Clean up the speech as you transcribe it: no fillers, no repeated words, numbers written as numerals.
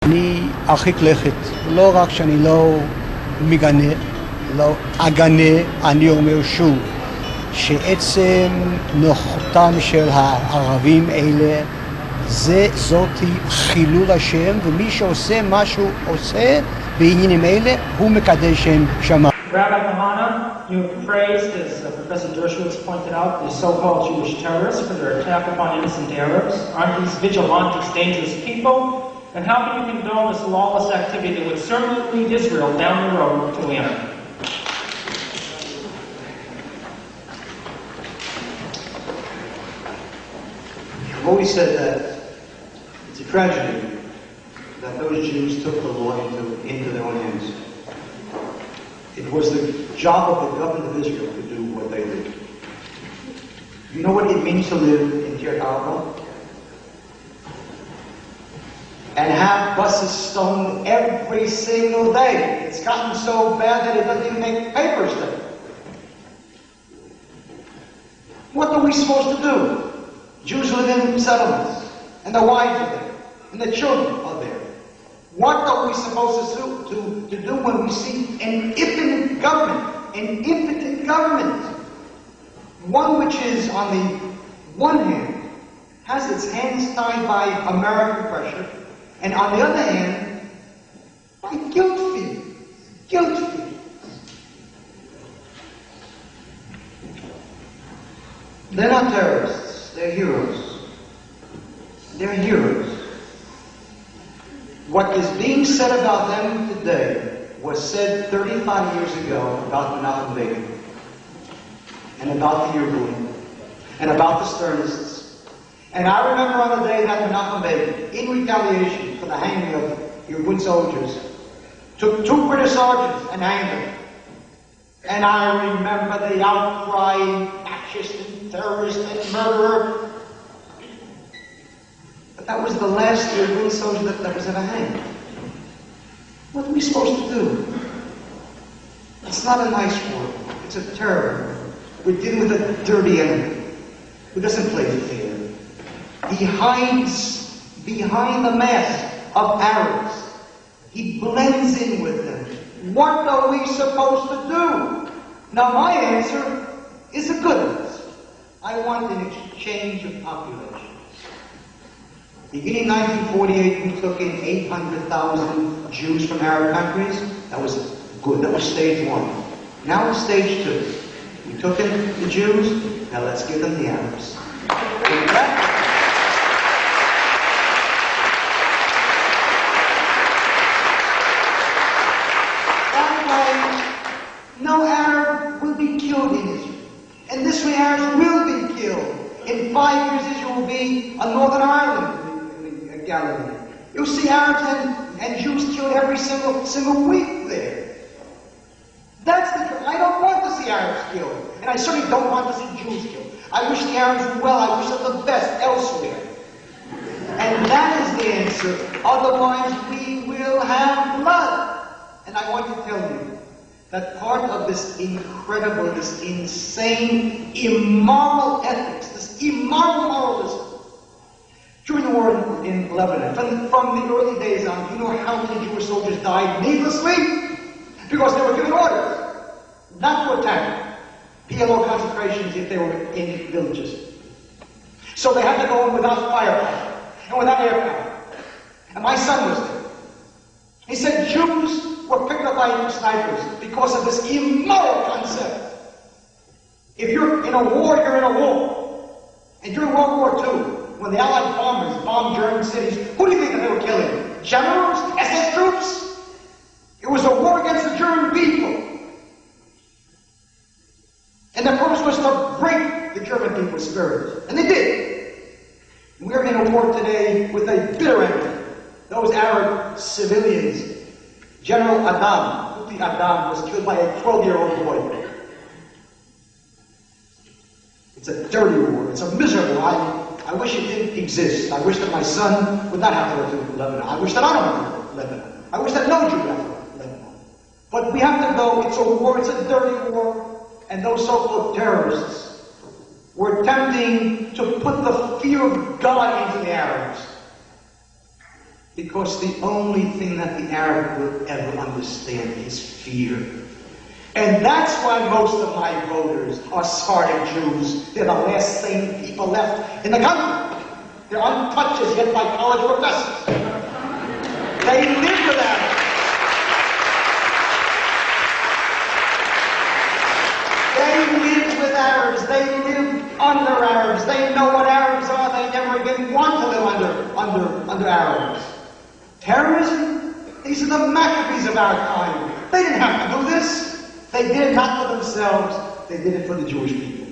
אני ארחיק לכת, לא רק שאני לא מגנה, לא אגנה, אני אומר שוב, שעצם נוכחותם של הערבים אלה, זאתי חילול השם, ומי שעושה מה שהוא עושה בעניינים אלה, הוא מקדש שם שמיים. Rabbi Kehana, you have praised, as Professor Dershowitz pointed out, the so-called Jewish terrorists for their attack upon innocent Arabs. Aren't these vigilantes dangerous people? And how can you condone this lawless activity that would certainly lead Israel down the road to anarchy? I've always said that it's a tragedy that those Jews took the law into their own hands. It was the job of the government of Israel to do what they did. You know what it means to live in Kiryat Arba? And have buses stoned every single day. It's gotten so bad that it doesn't even make papers there. What are we supposed to do? Jews live in settlements, and their wives are there, and their children are there. What are we supposed to do when we see an impotent government? An impotent government. One which is, on the one hand, has its hands tied by American pressure, and on the other hand, by guilt feelings. Guilt feelings. They're not terrorists. They're heroes. They're heroes. What is being said about them today was said 35 years ago about Menachem Begin, and about the Irgun, and about the Sternists. And I remember on the day that Menachem Begin, in retaliation for the hanging of Irgun soldiers, took 2 British sergeants and hanged them. And I remember the outcry, fascist and terrorist and murderer. But that was the last Irgun soldier that was ever hanged. What are we supposed to do? It's not a nice war. It's a terror. We're dealing with a dirty enemy who doesn't play fair. He hides behind the mask of Arabs. He blends in with them. What are we supposed to do? Now my answer is a good answer. I want an exchange of population. Beginning 1948, we took in 800,000 Jews from Arab countries. That was good. That was stage 1. Now it's stage 2. We took in the Jews. Now let's give them the Arabs. That way, no Arab will be killed in Israel. And this way, Arabs will be killed. In 5 years, Israel will be a Northern Ireland. Galilee. You'll see Arabs and Jews killed every single week there. That's the truth. I don't want to see Arabs killed, and I certainly don't want to see Jews killed. I wish the Arabs well. I wish them the best elsewhere. And that is the answer. Otherwise, we will have blood. And I want to tell you that part of this incredible, this insane, immoral ethics, this immoral moralism, during the war in Lebanon, from the early days on, do you know how many Jewish soldiers died needlessly? Because they were given orders not to attack PLO concentrations if they were in villages. So they had to go in without firepower and without air power. And my son was there. He said Jews were picked up by snipers because of this immoral concept. If you're in a war, you're in a war. And during World War II, when the Allied bombers bombed German cities, who do you think that they were killing? Generals? SS troops? It was a war against the German people. And their purpose was to break the German people's spirit. And they did. We're in a war today with a bitter enemy. Those Arab civilians. General Adam was killed by a 12-year-old boy. It's a dirty war. It's a miserable war. I wish it didn't exist. I wish that my son would not have to go to Lebanon. I wish that I don't have to go to Lebanon. I wish that no Jew would have to go to Lebanon. But we have to go. It's a war. It's a dirty war. And those so-called terrorists were attempting to put the fear of God into the Arabs. Because the only thing that the Arab will ever understand is fear. And that's why most of my voters are Sephardic Jews. They're the last sane people left in the country. They're untouched as yet by college professors. They live with Arabs. They live with Arabs. They live under Arabs. They know what Arabs are. They never even want to live under Arabs. Terrorism? These are the Maccabees of our time. They didn't have to do this. They did it not for themselves. They did it for the Jewish people.